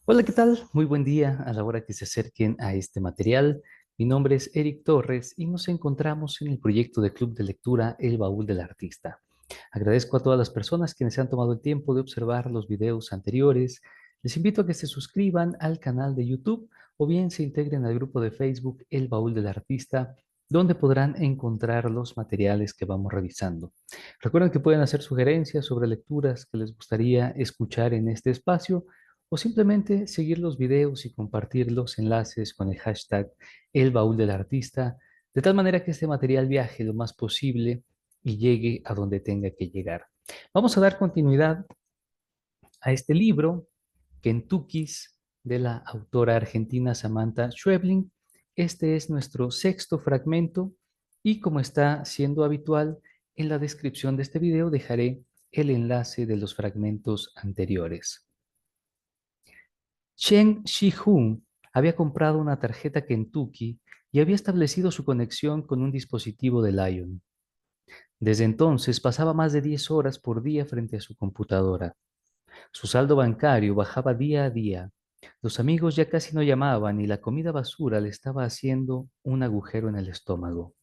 Hola, ¿qué tal? Muy buen día a la hora que se acerquen a este material. Mi nombre es Eric Torres y nos encontramos en el proyecto de Club de Lectura El Baúl del Artista. Agradezco a todas las personas quienes se han tomado el tiempo de observar los videos anteriores. Les invito a que se suscriban al canal de YouTube o bien se integren al grupo de Facebook El Baúl del Artista, donde podrán encontrar los materiales que vamos revisando. Recuerden que pueden hacer sugerencias sobre lecturas que les gustaría escuchar en este espacio o simplemente seguir los videos y compartir los enlaces con el hashtag El Baúl del Artista, de tal manera que este material viaje lo más posible y llegue a donde tenga que llegar. Vamos a dar continuidad a este libro, Kentuckys, de la autora argentina Samantha Schweblin. Este es nuestro sexto fragmento y como está siendo habitual, en la descripción de este video dejaré el enlace de los fragmentos anteriores. Chen Shi-Hun había comprado una tarjeta Kentucky y había establecido su conexión con un dispositivo de Lion. Desde entonces pasaba más de 10 horas por día frente a su computadora. Su saldo bancario bajaba día a día. Los amigos ya casi no llamaban y la comida basura le estaba haciendo un agujero en el estómago.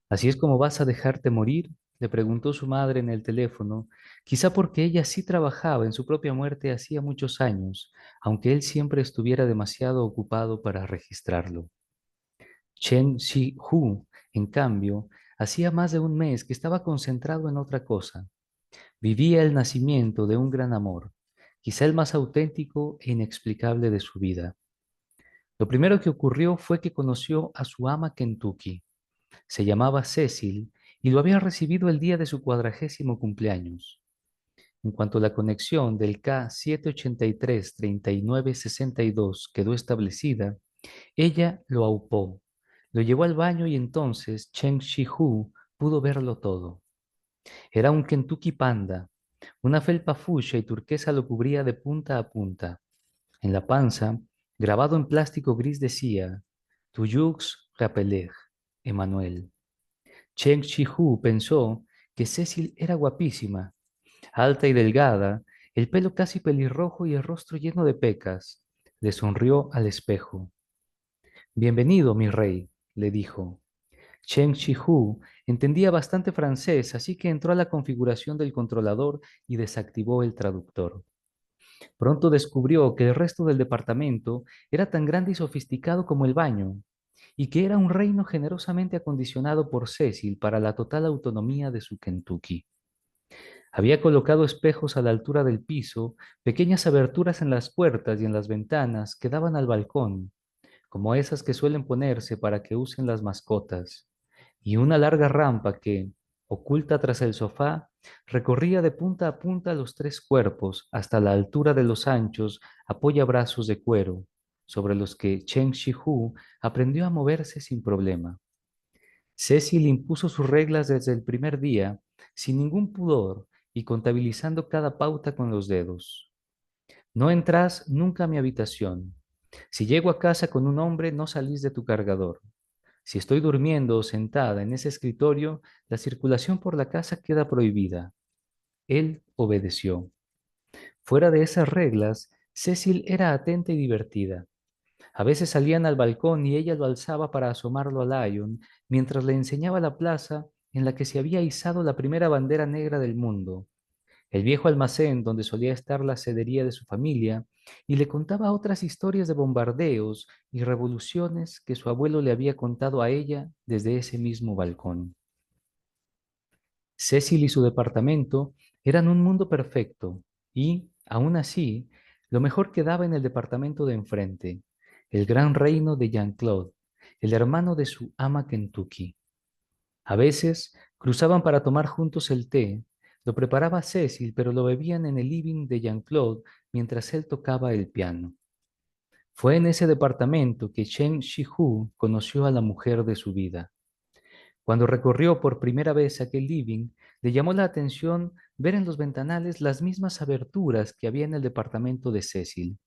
¿Así es como vas a dejarte morir?, le preguntó su madre en el teléfono, quizá porque ella sí trabajaba en su propia muerte hacía muchos años, aunque él siempre estuviera demasiado ocupado para registrarlo. Chen Si-hu, en cambio, hacía más de un mes que estaba concentrado en otra cosa. Vivía el nacimiento de un gran amor, quizá el más auténtico e inexplicable de su vida. Lo primero que ocurrió fue que conoció a su ama Kentucky. Se llamaba Cecil y lo había recibido el día de su 40º cumpleaños. En cuanto la conexión del K783-3962 quedó establecida, ella lo aupó, lo llevó al baño y entonces Chen Shi-hu pudo verlo todo. Era un Kentucky Panda. Una felpa fucsia y turquesa lo cubría de punta a punta. En la panza, grabado en plástico gris decía, Tuyux Rapelej, Emanuel. Chen Shi-hu pensó que Cecil era guapísima, alta y delgada, el pelo casi pelirrojo y el rostro lleno de pecas. Le sonrió al espejo. Bienvenido, mi rey, le dijo. Chen Shi-hu entendía bastante francés, así que entró a la configuración del controlador y desactivó el traductor. Pronto descubrió que el resto del departamento era tan grande y sofisticado como el baño, y que era un reino generosamente acondicionado por Cecil para la total autonomía de su Kentucky. Había colocado espejos a la altura del piso, pequeñas aberturas en las puertas y en las ventanas que daban al balcón, como esas que suelen ponerse para que usen las mascotas, y una larga rampa que, oculta tras el sofá, recorría de punta a punta los tres cuerpos hasta la altura de los anchos apoyabrazos de cuero, sobre los que Chen Shihu aprendió a moverse sin problema. Cecil impuso sus reglas desde el primer día, sin ningún pudor y contabilizando cada pauta con los dedos. No entras nunca a mi habitación. Si llego a casa con un hombre, no salís de tu cargador. Si estoy durmiendo o sentada en ese escritorio, la circulación por la casa queda prohibida. Él obedeció. Fuera de esas reglas, Cecil era atenta y divertida. A veces salían al balcón y ella lo alzaba para asomarlo a Lion, mientras le enseñaba la plaza en la que se había izado la primera bandera negra del mundo, el viejo almacén donde solía estar la sedería de su familia, y le contaba otras historias de bombardeos y revoluciones que su abuelo le había contado a ella desde ese mismo balcón. Cecil y su departamento eran un mundo perfecto y, aún así, lo mejor quedaba en el departamento de enfrente, el gran reino de Jean-Claude, el hermano de su ama Kentucky. A veces cruzaban para tomar juntos el té. Lo preparaba Cecil, pero lo bebían en el living de Jean-Claude mientras él tocaba el piano. Fue en ese departamento que Chen Shihu conoció a la mujer de su vida. Cuando recorrió por primera vez aquel living, le llamó la atención ver en los ventanales las mismas aberturas que había en el departamento de Cecil.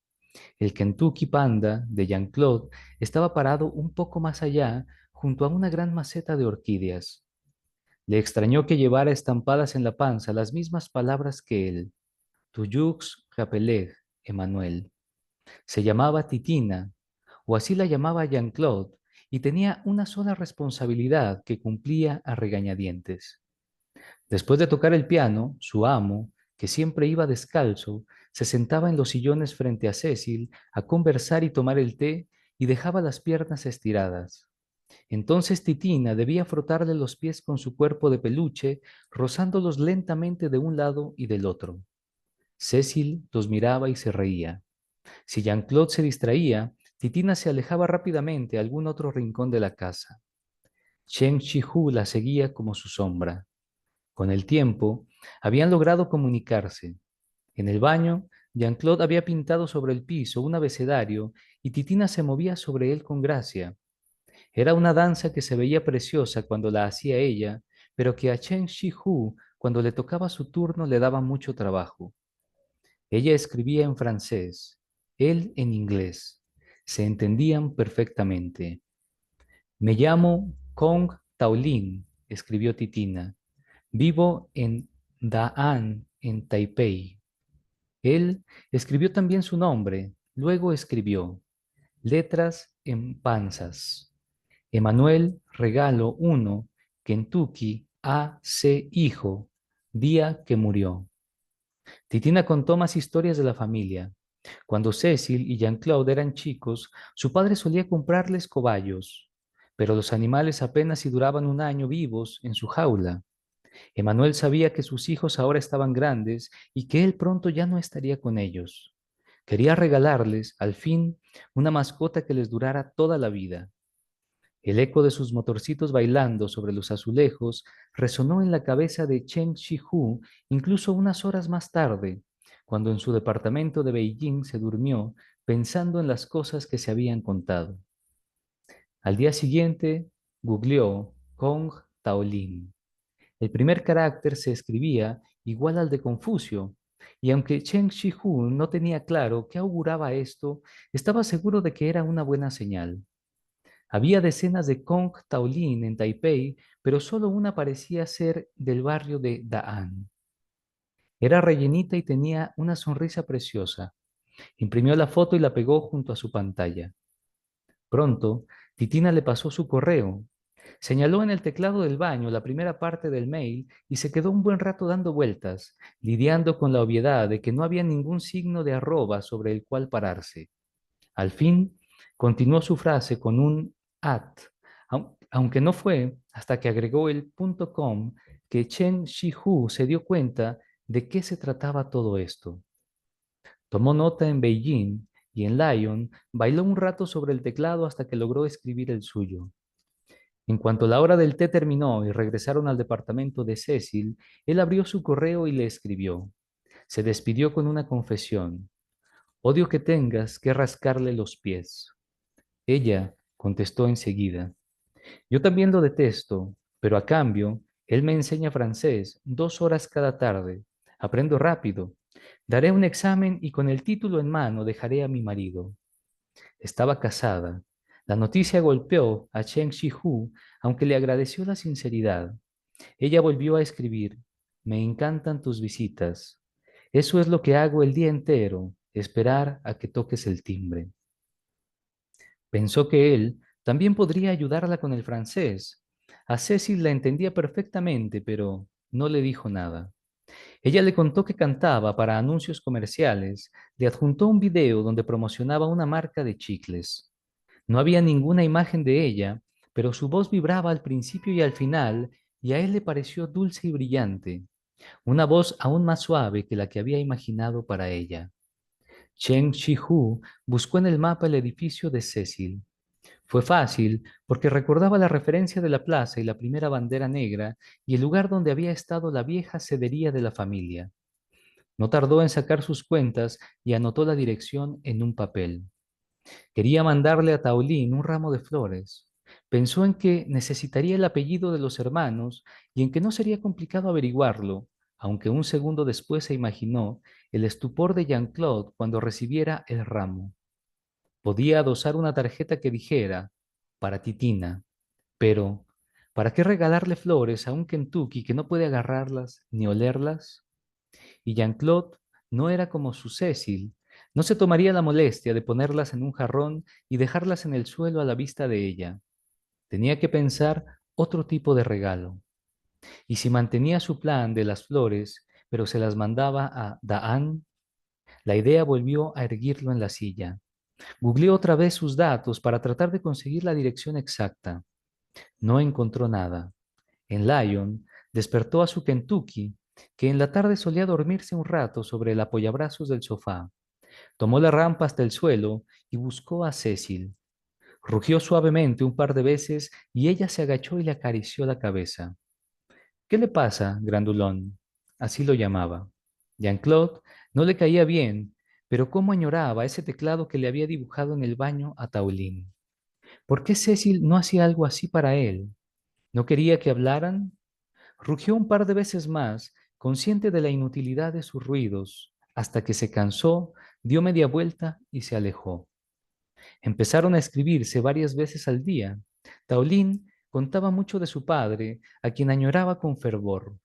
El Kentucky Panda de Jean-Claude estaba parado un poco más allá, junto a una gran maceta de orquídeas. Le extrañó que llevara estampadas en la panza las mismas palabras que él, Tuyux Capelej, Emanuel. Se llamaba Titina, o así la llamaba Jean-Claude, y tenía una sola responsabilidad que cumplía a regañadientes. Después de tocar el piano, su amo, que siempre iba descalzo, se sentaba en los sillones frente a Cecil a conversar y tomar el té y dejaba las piernas estiradas. Entonces Titina debía frotarle los pies con su cuerpo de peluche, rozándolos lentamente de un lado y del otro. Cecil los miraba y se reía. Si Jean-Claude se distraía, Titina se alejaba rápidamente a algún otro rincón de la casa. Chen Shihu la seguía como su sombra. Con el tiempo, habían logrado comunicarse. En el baño, Jean-Claude había pintado sobre el piso un abecedario y Titina se movía sobre él con gracia. Era una danza que se veía preciosa cuando la hacía ella, pero que a Chen Shihu, cuando le tocaba su turno, le daba mucho trabajo. Ella escribía en francés, él en inglés. Se entendían perfectamente. Me llamo Kong Taolin, escribió Titina. Vivo en Da'an, en Taipei. Él escribió también su nombre, luego escribió letras en panzas. Emanuel Regalo 1, Kentucky, A.C. Hijo, día que murió. Titina contó más historias de la familia. Cuando Cecil y Jean-Claude eran chicos, su padre solía comprarles cobayos, pero los animales apenas si duraban un año vivos en su jaula. Emanuel sabía que sus hijos ahora estaban grandes y que él pronto ya no estaría con ellos. Quería regalarles, al fin, una mascota que les durara toda la vida. El eco de sus motorcitos bailando sobre los azulejos resonó en la cabeza de Chen Shihu incluso unas horas más tarde, cuando en su departamento de Beijing se durmió pensando en las cosas que se habían contado. Al día siguiente, googleó Kong Taolin. El primer carácter se escribía igual al de Confucio, y aunque Chen Shihu no tenía claro qué auguraba esto, estaba seguro de que era una buena señal. Había decenas de Kong Taolin en Taipei, pero solo una parecía ser del barrio de Da'an. Era rellenita y tenía una sonrisa preciosa. Imprimió la foto y la pegó junto a su pantalla. Pronto, Titina le pasó su correo. Señaló en el teclado del baño la primera parte del mail y se quedó un buen rato dando vueltas, lidiando con la obviedad de que no había ningún signo de arroba sobre el cual pararse. Al fin, continuó su frase con un at, aunque no fue hasta que agregó el .com que Chen Shihu se dio cuenta de qué se trataba todo esto. Tomó nota en Beijing y en Lyon bailó un rato sobre el teclado hasta que logró escribir el suyo. En cuanto la hora del té terminó y regresaron al departamento de Cecil, él abrió su correo y le escribió. Se despidió con una confesión. Odio que tengas que rascarle los pies. Ella contestó enseguida. Yo también lo detesto, pero a cambio, él me enseña francés 2 horas cada tarde. Aprendo rápido. Daré un examen y con el título en mano dejaré a mi marido. Estaba casada. La noticia golpeó a Chen Shihu, aunque le agradeció la sinceridad. Ella volvió a escribir, me encantan tus visitas. Eso es lo que hago el día entero, esperar a que toques el timbre. Pensó que él también podría ayudarla con el francés. A Cecil la entendía perfectamente, pero no le dijo nada. Ella le contó que cantaba para anuncios comerciales, le adjuntó un video donde promocionaba una marca de chicles. No había ninguna imagen de ella, pero su voz vibraba al principio y al final, y a él le pareció dulce y brillante, una voz aún más suave que la que había imaginado para ella. Chen Shihu buscó en el mapa el edificio de Cecil. Fue fácil porque recordaba la referencia de la plaza y la primera bandera negra y el lugar donde había estado la vieja sedería de la familia. No tardó en sacar sus cuentas y anotó la dirección en un papel. Quería mandarle a Taolín un ramo de flores. Pensó en que necesitaría el apellido de los hermanos y en que no sería complicado averiguarlo, aunque un segundo después se imaginó el estupor de Jean-Claude cuando recibiera el ramo. Podía adosar una tarjeta que dijera, para Titina, pero ¿para qué regalarle flores a un Kentucky que no puede agarrarlas ni olerlas? Y Jean-Claude no era como su Cecil, No se tomaría la molestia de ponerlas en un jarrón y dejarlas en el suelo a la vista de ella. Tenía que pensar otro tipo de regalo. Y si mantenía su plan de las flores, pero se las mandaba a Daan, la idea volvió a erguirlo en la silla. Googleó otra vez sus datos para tratar de conseguir la dirección exacta. No encontró nada. En Lyon despertó a su Kentucky, que en la tarde solía dormirse un rato sobre el apoyabrazos del sofá. Tomó la rampa hasta el suelo y buscó a Cecil. Rugió suavemente un par de veces y ella se agachó y le acarició la cabeza. ¿Qué le pasa, grandulón? Así lo llamaba. Jean-Claude no le caía bien, pero cómo añoraba ese teclado que le había dibujado en el baño a Taulín. ¿Por qué Cecil no hacía algo así para él? ¿No quería que hablaran? Rugió un par de veces más, consciente de la inutilidad de sus ruidos, hasta que se cansó, dio media vuelta y se alejó. Empezaron a escribirse varias veces al día. Taulín contaba mucho de su padre, a quien añoraba con fervor.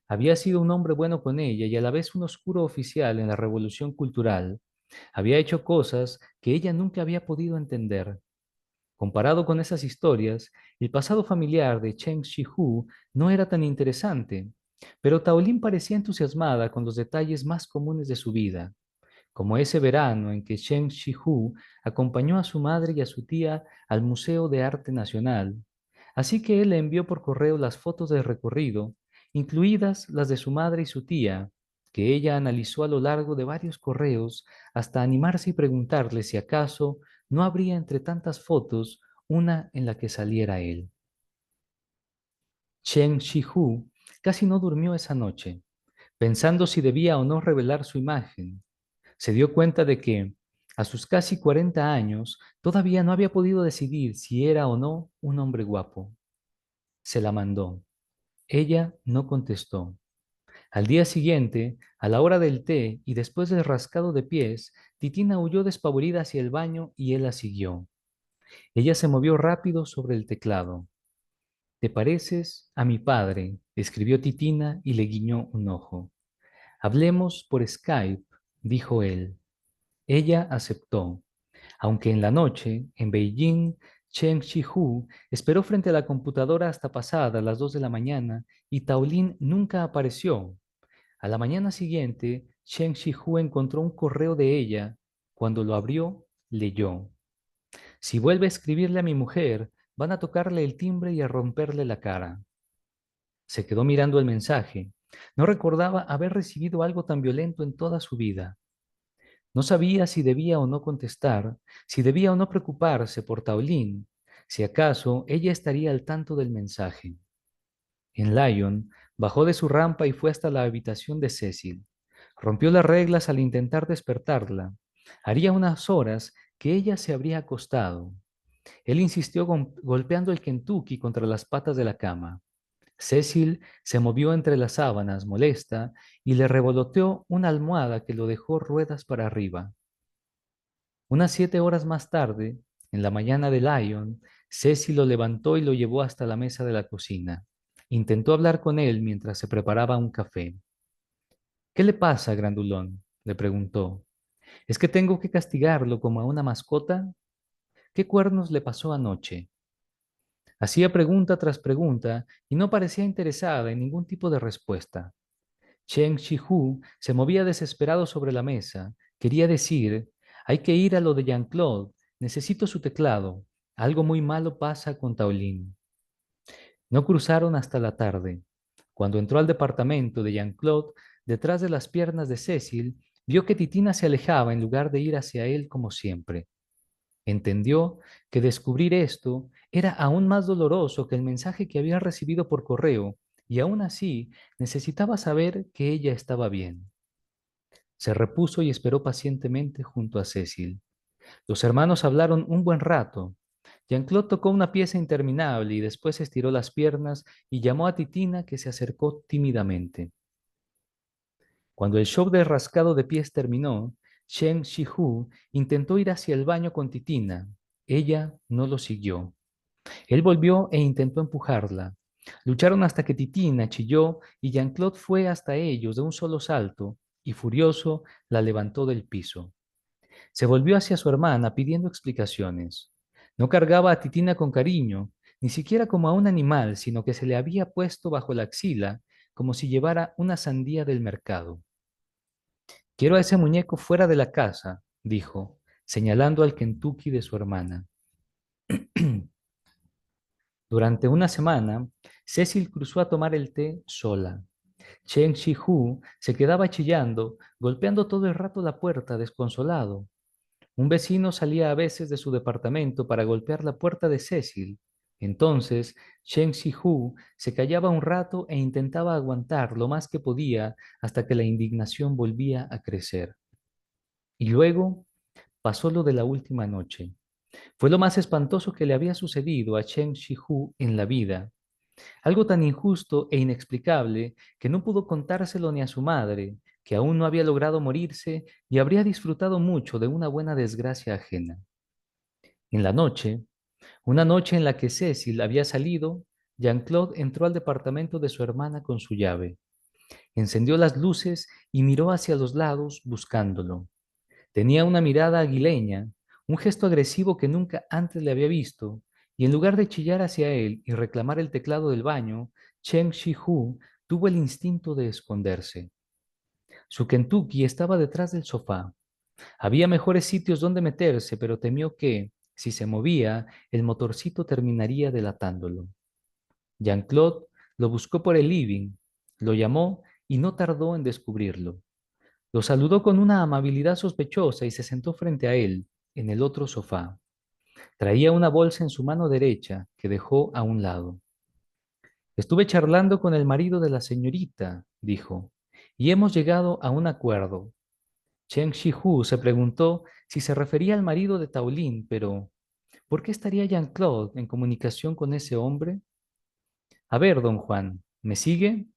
Había sido un hombre bueno con ella y a la vez un oscuro oficial en la revolución cultural. Había hecho cosas que ella nunca había podido entender. Comparado con esas historias, el pasado familiar de Cheng Shihu no era tan interesante, pero Taolín parecía entusiasmada con los detalles más comunes de su vida, como ese verano en que Cheng Shihu acompañó a su madre y a su tía al Museo de Arte Nacional. Así que él le envió por correo las fotos del recorrido, incluidas las de su madre y su tía, que ella analizó a lo largo de varios correos hasta animarse y preguntarle si acaso no habría entre tantas fotos una en la que saliera él. Chen Shihu casi no durmió esa noche, pensando si debía o no revelar su imagen. Se dio cuenta de que, a sus casi 40 años, todavía no había podido decidir si era o no un hombre guapo. Se la mandó. Ella no contestó. Al día siguiente, a la hora del té y después del rascado de pies, Titina huyó despavorida hacia el baño y él la siguió. Ella se movió rápido sobre el teclado. ¿Te pareces a mi padre?, escribió Titina y le guiñó un ojo. Hablemos por Skype, dijo él. Ella aceptó, aunque en la noche, en Beijing, Chen Shihu esperó frente a la computadora hasta pasadas las 2 de la mañana y Taolin nunca apareció. A la mañana siguiente, Chen Shihu encontró un correo de ella. Cuando lo abrió, leyó. Si vuelve a escribirle a mi mujer, van a tocarle el timbre y a romperle la cara. Se quedó mirando el mensaje. No recordaba haber recibido algo tan violento en toda su vida. No sabía si debía o no contestar, si debía o no preocuparse por Taolín, si acaso ella estaría al tanto del mensaje. En Lyon, bajó de su rampa y fue hasta la habitación de Cecil. Rompió las reglas al intentar despertarla. Haría unas horas que ella se habría acostado. Él insistió golpeando el Kentucky contra las patas de la cama. Cecil se movió entre las sábanas, molesta, y le revoloteó una almohada que lo dejó ruedas para arriba. Unas 7 horas más tarde, en la mañana de Lyon, Cecil lo levantó y lo llevó hasta la mesa de la cocina. Intentó hablar con él mientras se preparaba un café. ¿Qué le pasa, grandulón?, le preguntó. ¿Es que tengo que castigarlo como a una mascota? ¿Qué cuernos le pasó anoche? Hacía pregunta tras pregunta y no parecía interesada en ningún tipo de respuesta. Chen Shihu se movía desesperado sobre la mesa. Quería decir, hay que ir a lo de Jean-Claude, necesito su teclado. Algo muy malo pasa con Taolín. No cruzaron hasta la tarde. Cuando entró al departamento de Jean-Claude, detrás de las piernas de Cecil, vio que Titina se alejaba en lugar de ir hacia él como siempre. Entendió que descubrir esto era aún más doloroso que el mensaje que había recibido por correo, y aún así necesitaba saber que ella estaba bien. Se repuso y esperó pacientemente junto a Cecil. Los hermanos hablaron un buen rato. Jean-Claude tocó una pieza interminable y después estiró las piernas y llamó a Titina, que se acercó tímidamente. Cuando el show de rascado de pies terminó, Chen Shihu intentó ir hacia el baño con Titina. Ella no lo siguió. Él volvió e intentó empujarla. Lucharon hasta que Titina chilló y Jean-Claude fue hasta ellos de un solo salto y furioso la levantó del piso. Se volvió hacia su hermana pidiendo explicaciones. No cargaba a Titina con cariño, ni siquiera como a un animal, sino que se le había puesto bajo la axila como si llevara una sandía del mercado. Quiero a ese muñeco fuera de la casa, dijo, señalando al Kentucky de su hermana. Durante una semana, Cecil cruzó a tomar el té sola. Chen Shi-hu se quedaba chillando, golpeando todo el rato la puerta, desconsolado. Un vecino salía a veces de su departamento para golpear la puerta de Cecil. Entonces, Chen Shi-hu se callaba un rato e intentaba aguantar lo más que podía hasta que la indignación volvía a crecer. Y luego pasó lo de la última noche. Fue lo más espantoso que le había sucedido a Chen Shi-hu en la vida. Algo tan injusto e inexplicable que no pudo contárselo ni a su madre, que aún no había logrado morirse y habría disfrutado mucho de una buena desgracia ajena. En la noche, una noche en la que Cecil había salido, Jean-Claude entró al departamento de su hermana con su llave. Encendió las luces y miró hacia los lados buscándolo. Tenía una mirada aguileña, un gesto agresivo que nunca antes le había visto, y en lugar de chillar hacia él y reclamar el teclado del baño, Chen Shi-hu tuvo el instinto de esconderse. Su Kentucky estaba detrás del sofá. Había mejores sitios donde meterse, pero temió que, si se movía, el motorcito terminaría delatándolo. Jean-Claude lo buscó por el living, lo llamó y no tardó en descubrirlo. Lo saludó con una amabilidad sospechosa y se sentó frente a él, en el otro sofá. Traía una bolsa en su mano derecha que dejó a un lado. Estuve charlando con el marido de la señorita, dijo, y hemos llegado a un acuerdo. Chen Shihu se preguntó si se refería al marido de Taolín, pero ¿por qué estaría Jean-Claude en comunicación con ese hombre? A ver, don Juan, ¿me sigue?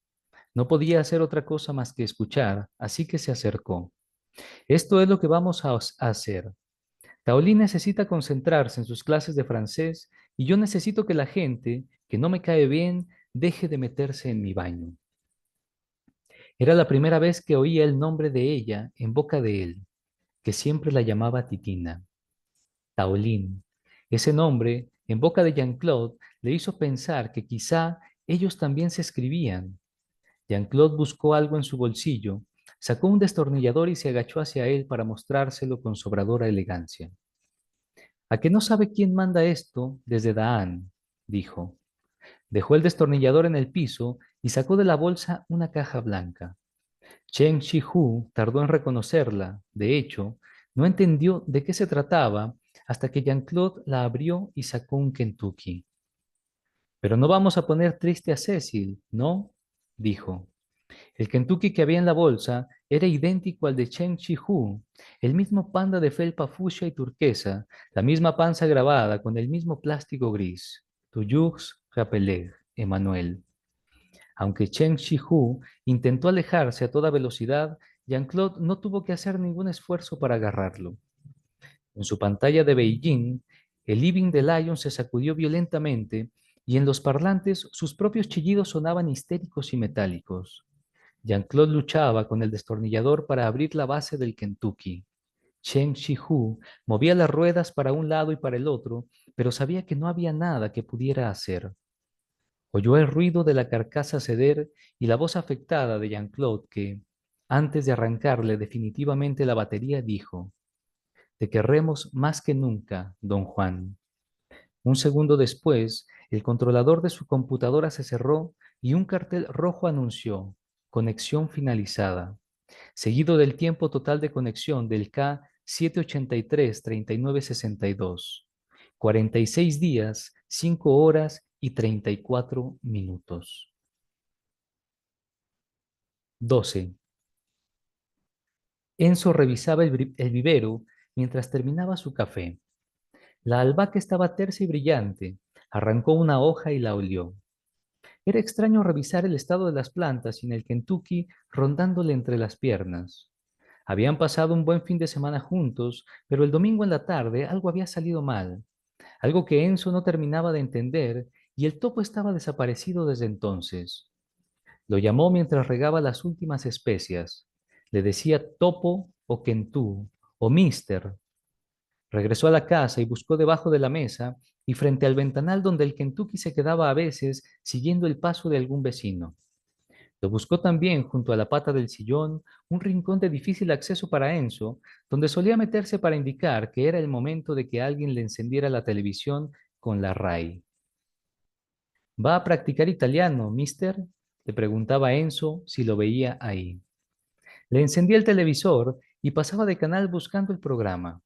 No podía hacer otra cosa más que escuchar, así que se acercó. Esto es lo que vamos a hacer. Taolín necesita concentrarse en sus clases de francés y yo necesito que la gente, que no me cae bien, deje de meterse en mi baño. Era la primera vez que oía el nombre de ella en boca de él, que siempre la llamaba Titina. Taolín. Ese nombre, en boca de Jean-Claude, le hizo pensar que quizá ellos también se escribían. Jean-Claude buscó algo en su bolsillo, sacó un destornillador y se agachó hacia él para mostrárselo con sobradora elegancia. ¿A que no sabe quién manda esto desde Daan? Dijo. Dejó el destornillador en el piso y sacó de la bolsa una caja blanca. Chen Shi-hu tardó en reconocerla. De hecho, no entendió de qué se trataba hasta que Jean-Claude la abrió y sacó un Kentucky. Pero no vamos a poner triste a Cecil, ¿no? Dijo. El Kentucky que había en la bolsa era idéntico al de Chen Chi-hu, el mismo panda de felpa fucsia y turquesa, la misma panza grabada con el mismo plástico gris. Tuyux Rappeler, Emmanuel. Aunque Chen Chi-hu intentó alejarse a toda velocidad, Jean-Claude no tuvo que hacer ningún esfuerzo para agarrarlo. En su pantalla de Beijing, el living de Lion se sacudió violentamente y en los parlantes sus propios chillidos sonaban histéricos y metálicos. Jean-Claude luchaba con el destornillador para abrir la base del Kentucky. Chen Shi-hu movía las ruedas para un lado y para el otro, pero sabía que no había nada que pudiera hacer. Oyó el ruido de la carcasa ceder y la voz afectada de Jean-Claude que, antes de arrancarle definitivamente la batería, dijo, «Te querremos más que nunca, don Juan». Un segundo después, el controlador de su computadora se cerró y un cartel rojo anunció, «Conexión finalizada», seguido del tiempo total de conexión del K783-3962. 46 días, 5 horas y 34 minutos. 12. Enzo revisaba el vivero mientras terminaba su café. La albahaca estaba tersa y brillante. Arrancó una hoja y la olió. Era extraño revisar el estado de las plantas sin el Kentucky rondándole entre las piernas. Habían pasado un buen fin de semana juntos, pero el domingo en la tarde algo había salido mal, algo que Enzo no terminaba de entender, y el topo estaba desaparecido desde entonces. Lo llamó mientras regaba las últimas especias. Le decía topo o Kentú o mister. Regresó a la casa y buscó debajo de la mesa y frente al ventanal donde el Kentucky se quedaba a veces siguiendo el paso de algún vecino. Lo buscó también junto a la pata del sillón, un rincón de difícil acceso para Enzo, donde solía meterse para indicar que era el momento de que alguien le encendiera la televisión con la RAI. ¿Va a practicar italiano, mister? Le preguntaba Enzo si lo veía ahí. Le encendía el televisor y pasaba de canal buscando el programa.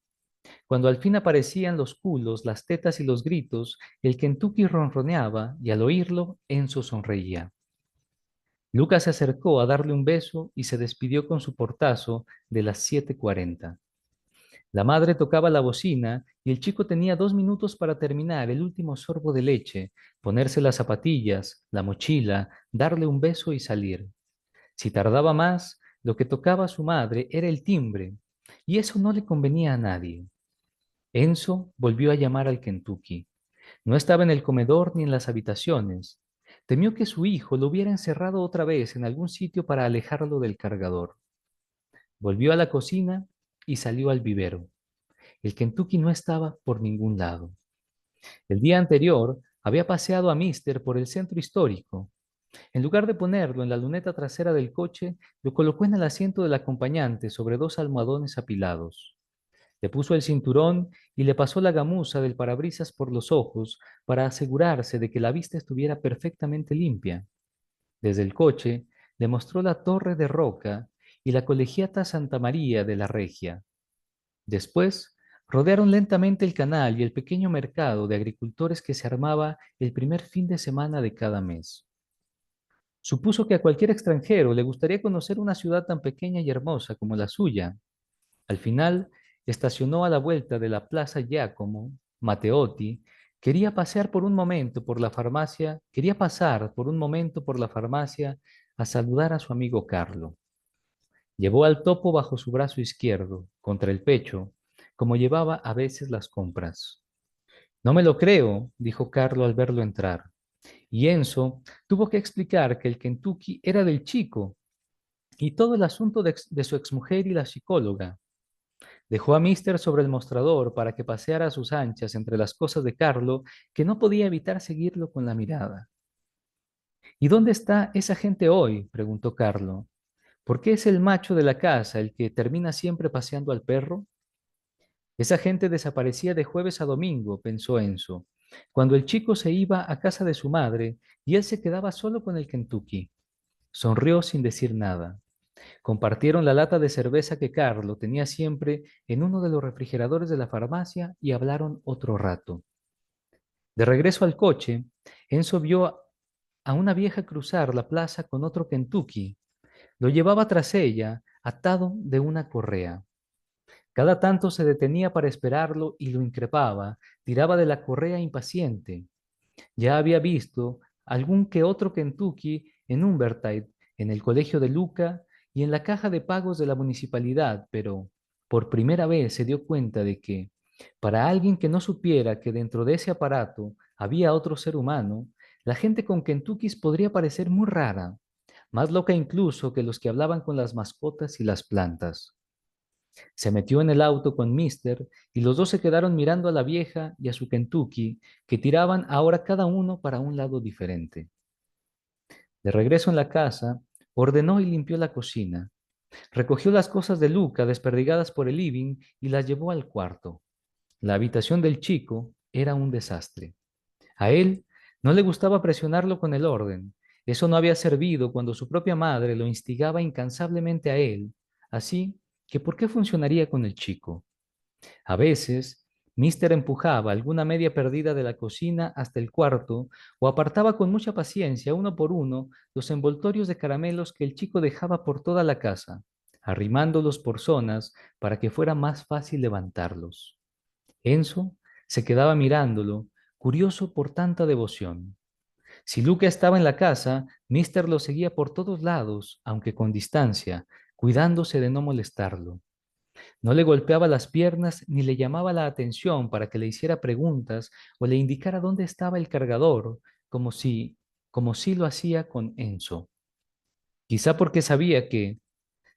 Cuando al fin aparecían los culos, las tetas y los gritos, el Kentucky ronroneaba y al oírlo, Enzo sonreía. Lucas se acercó a darle un beso y se despidió con su portazo de las 7:40. La madre tocaba la bocina y el chico tenía 2 minutos para terminar el último sorbo de leche, ponerse las zapatillas, la mochila, darle un beso y salir. Si tardaba más, lo que tocaba a su madre era el timbre, y eso no le convenía a nadie. Enzo volvió a llamar al Kentucky. No estaba en el comedor ni en las habitaciones. Temió que su hijo lo hubiera encerrado otra vez en algún sitio para alejarlo del cargador. Volvió a la cocina y salió al vivero. El Kentucky no estaba por ningún lado. El día anterior había paseado a Mister por el centro histórico. En lugar de ponerlo en la luneta trasera del coche, lo colocó en el asiento del acompañante sobre dos almohadones apilados. Le puso el cinturón y le pasó la gamuza del parabrisas por los ojos para asegurarse de que la vista estuviera perfectamente limpia. Desde el coche le mostró la torre de Roca y la colegiata Santa María de la Regia. Después, rodearon lentamente el canal y el pequeño mercado de agricultores que se armaba el primer fin de semana de cada mes. Supuso que a cualquier extranjero le gustaría conocer una ciudad tan pequeña y hermosa como la suya. Al final, estacionó a la vuelta de la Plaza Giacomo Matteotti. Quería pasar por un momento por la farmacia a saludar a su amigo Carlo. Llevó al topo bajo su brazo izquierdo, contra el pecho, como llevaba a veces las compras. No me lo creo, dijo Carlo al verlo entrar. Y Enzo tuvo que explicar que el Kentucky era del chico y todo el asunto de su exmujer y la psicóloga. Dejó a Mister sobre el mostrador para que paseara a sus anchas entre las cosas de Carlo, que no podía evitar seguirlo con la mirada. ¿Y dónde está esa gente hoy? Preguntó Carlo. ¿Por qué es el macho de la casa el que termina siempre paseando al perro? Esa gente desaparecía de jueves a domingo, pensó Enzo, cuando el chico se iba a casa de su madre y él se quedaba solo con el Kentucky. Sonrió sin decir nada. Compartieron la lata de cerveza que Carlo tenía siempre en uno de los refrigeradores de la farmacia y hablaron otro rato. De regreso al coche, Enzo vio a una vieja cruzar la plaza con otro Kentucky. Lo llevaba tras ella, atado de una correa. Cada tanto se detenía para esperarlo y lo increpaba, tiraba de la correa impaciente. Ya había visto algún que otro Kentucky en Humbertide, en el colegio de Luca y en la caja de pagos de la municipalidad, pero por primera vez se dio cuenta de que, para alguien que no supiera que dentro de ese aparato había otro ser humano, la gente con Kentuckys podría parecer muy rara, más loca incluso que los que hablaban con las mascotas y las plantas. Se metió en el auto con Mister y los dos se quedaron mirando a la vieja y a su Kentucky, que tiraban ahora cada uno para un lado diferente. De regreso en la casa, ordenó y limpió la cocina. Recogió las cosas de Luca desperdigadas por el living y las llevó al cuarto. La habitación del chico era un desastre. A él no le gustaba presionarlo con el orden. Eso no había servido cuando su propia madre lo instigaba incansablemente a él. Así que, ¿por qué funcionaría con el chico? A veces, Mister empujaba alguna media perdida de la cocina hasta el cuarto o apartaba con mucha paciencia, uno por uno, los envoltorios de caramelos que el chico dejaba por toda la casa, arrimándolos por zonas para que fuera más fácil levantarlos. Enzo se quedaba mirándolo, curioso por tanta devoción. Si Luca estaba en la casa, Mister lo seguía por todos lados, aunque con distancia, cuidándose de no molestarlo. No le golpeaba las piernas ni le llamaba la atención para que le hiciera preguntas o le indicara dónde estaba el cargador, como si lo hacía con Enzo. Quizá porque sabía que,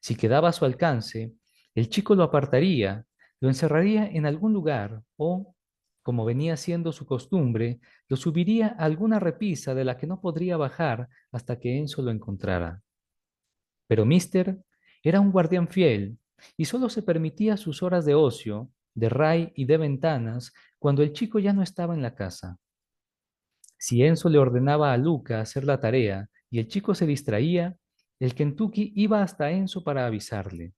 si quedaba a su alcance, el chico lo apartaría, Lo encerraría en algún lugar o, como venía siendo su costumbre, lo subiría a alguna repisa de la que no podría bajar hasta que Enzo lo encontrara. Pero Mister era un guardián fiel y solo se permitía sus horas de ocio, de ray y de ventanas cuando el chico ya no estaba en la casa. Si Enzo le ordenaba a Luca hacer la tarea y el chico se distraía, el Kentucky iba hasta Enzo para avisarle.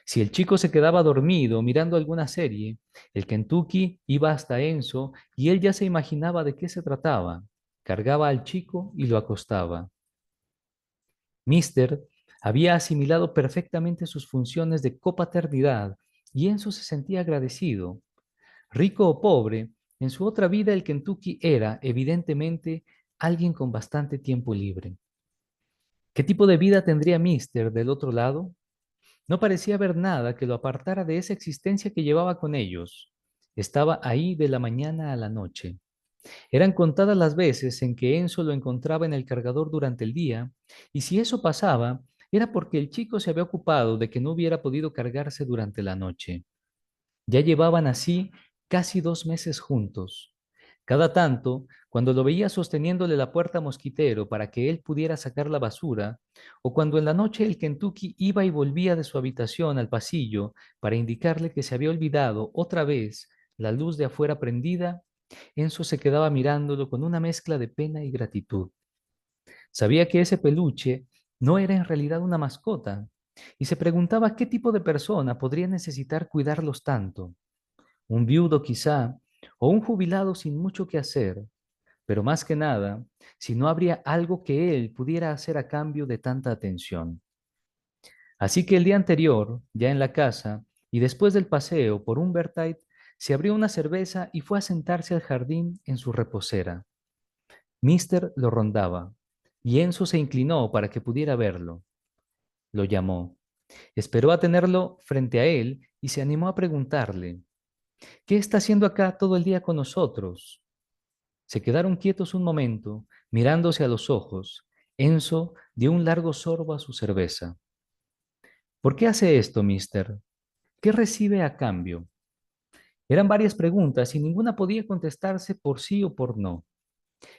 Si el chico se quedaba dormido mirando alguna serie, el Kentucky iba hasta Enzo y él ya se imaginaba de qué se trataba. Cargaba al chico y lo acostaba. Mister había asimilado perfectamente sus funciones de copaternidad y Enzo se sentía agradecido. Rico o pobre, en su otra vida el Kentucky era, evidentemente, alguien con bastante tiempo libre. ¿Qué tipo de vida tendría Mister del otro lado? No parecía haber nada que lo apartara de esa existencia que llevaba con ellos. Estaba ahí de la mañana a la noche. Eran contadas las veces en que Enzo lo encontraba en el cargador durante el día, y si eso pasaba, era porque el chico se había ocupado de que no hubiera podido cargarse durante la noche. Ya llevaban así casi 2 meses juntos. Cada tanto, cuando lo veía sosteniéndole la puerta a Mosquitero para que él pudiera sacar la basura, o cuando en la noche el Kentucky iba y volvía de su habitación al pasillo para indicarle que se había olvidado otra vez la luz de afuera prendida, Enzo se quedaba mirándolo con una mezcla de pena y gratitud. Sabía que ese peluche no era en realidad una mascota, y se preguntaba qué tipo de persona podría necesitar cuidarlos tanto. Un viudo quizá, o un jubilado sin mucho que hacer, pero más que nada, si no habría algo que él pudiera hacer a cambio de tanta atención. Así que el día anterior, ya en la casa, y después del paseo por un Bertite, se abrió una cerveza y fue a sentarse al jardín en su reposera. Mister lo rondaba, y Enzo se inclinó para que pudiera verlo. Lo llamó. Esperó a tenerlo frente a él y se animó a preguntarle, ¿qué está haciendo acá todo el día con nosotros? Se quedaron quietos un momento, mirándose a los ojos. Enzo dio un largo sorbo a su cerveza. ¿Por qué hace esto, mister? ¿Qué recibe a cambio? Eran varias preguntas y ninguna podía contestarse por sí o por no.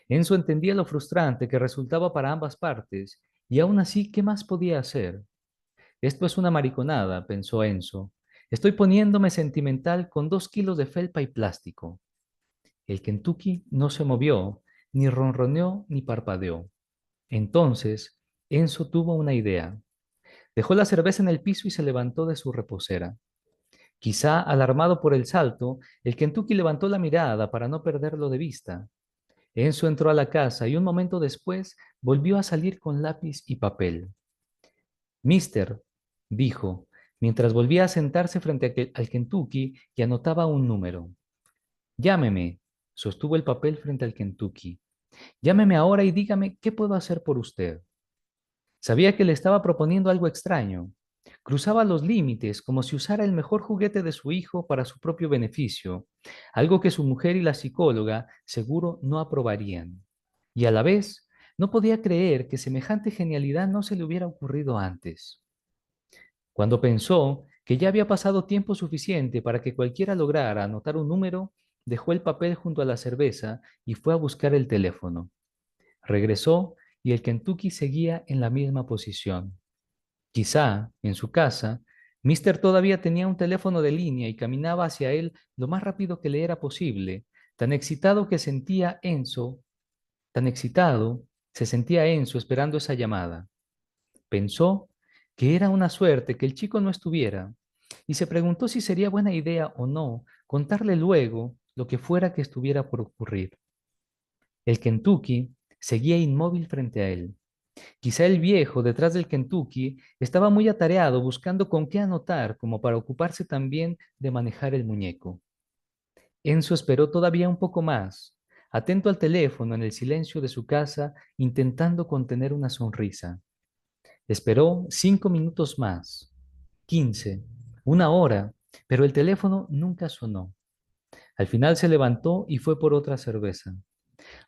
Enzo entendía lo frustrante que resultaba para ambas partes, y aún así, ¿qué más podía hacer? Esto es una mariconada, pensó Enzo. Estoy poniéndome sentimental con 2 kilos de felpa y plástico. El Kentucky no se movió, ni ronroneó, ni parpadeó. Entonces, Enzo tuvo una idea. Dejó la cerveza en el piso y se levantó de su reposera. Quizá alarmado por el salto, el Kentucky levantó la mirada para no perderlo de vista. Enzo entró a la casa y un momento después volvió a salir con lápiz y papel. Mister, dijo, mientras volvía a sentarse frente al Kentucky y anotaba un número. Llámeme, sostuvo el papel frente al Kentucky. Llámeme ahora y dígame qué puedo hacer por usted. Sabía que le estaba proponiendo algo extraño. Cruzaba los límites como si usara el mejor juguete de su hijo para su propio beneficio, algo que su mujer y la psicóloga seguro no aprobarían. Y a la vez, no podía creer que semejante genialidad no se le hubiera ocurrido antes. Cuando pensó que ya había pasado tiempo suficiente para que cualquiera lograra anotar un número, dejó el papel junto a la cerveza y fue a buscar el teléfono. Regresó y el Kentucky seguía en la misma posición. Quizá, en su casa, Mister todavía tenía un teléfono de línea y caminaba hacia él lo más rápido que le era posible, tan excitado que sentía Enzo, tan excitado se sentía Enzo esperando esa llamada. Pensó que era una suerte que el chico no estuviera y se preguntó si sería buena idea o no contarle luego lo que fuera que estuviera por ocurrir. El Kentucky seguía inmóvil frente a él. Quizá el viejo detrás del Kentucky estaba muy atareado buscando con qué anotar como para ocuparse también de manejar el muñeco. Enzo esperó todavía un poco más, atento al teléfono en el silencio de su casa, intentando contener una sonrisa. Esperó 5 minutos más, 15, una hora, pero el teléfono nunca sonó. Al final se levantó y fue por otra cerveza.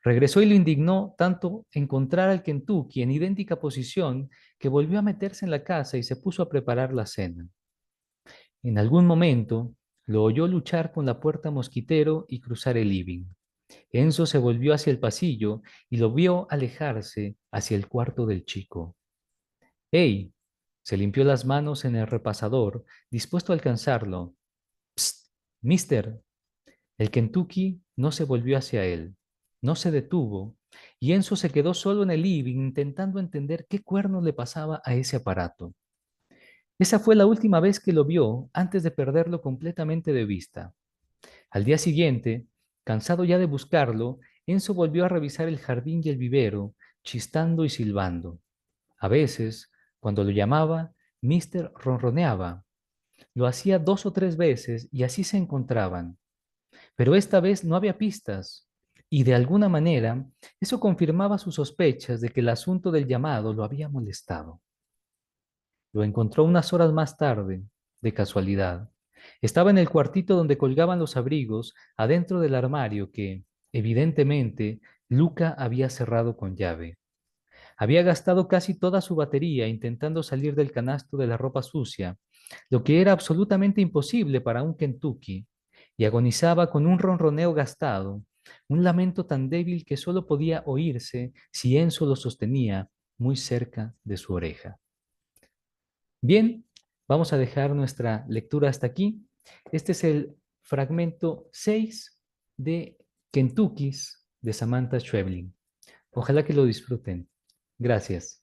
Regresó y lo indignó tanto encontrar al Kentucky en idéntica posición que volvió a meterse en la casa y se puso a preparar la cena. En algún momento, Lo oyó luchar con la puerta mosquitero y cruzar el living. Enzo se volvió hacia el pasillo y lo vio alejarse hacia el cuarto del chico. ¡Ey! Se limpió las manos en el repasador, dispuesto a alcanzarlo. ¡Psst! Mister. El Kentucky no se volvió hacia él, no se detuvo, y Enzo se quedó solo en el living intentando entender qué cuernos le pasaba a ese aparato. Esa fue la última vez que lo vio antes de perderlo completamente de vista. Al día siguiente, cansado ya de buscarlo, Enzo volvió a revisar el jardín y el vivero, chistando y silbando. A veces, cuando lo llamaba, Mister ronroneaba. Lo hacía 2 o 3 veces y así se encontraban. Pero esta vez no había pistas, y de alguna manera eso confirmaba sus sospechas de que el asunto del llamado lo había molestado. Lo encontró unas horas más tarde, de casualidad. Estaba en el cuartito donde colgaban los abrigos, adentro del armario que, evidentemente, Luca había cerrado con llave. Había gastado casi toda su batería intentando salir del canasto de la ropa sucia, lo que era absolutamente imposible para un Kentucky, y agonizaba con un ronroneo gastado, un lamento tan débil que solo podía oírse si Enzo lo sostenía muy cerca de su oreja. Bien, vamos a dejar nuestra lectura hasta aquí. Este es el fragmento 6 de Kentuckys de Samantha Schweblin. Ojalá que lo disfruten. Gracias.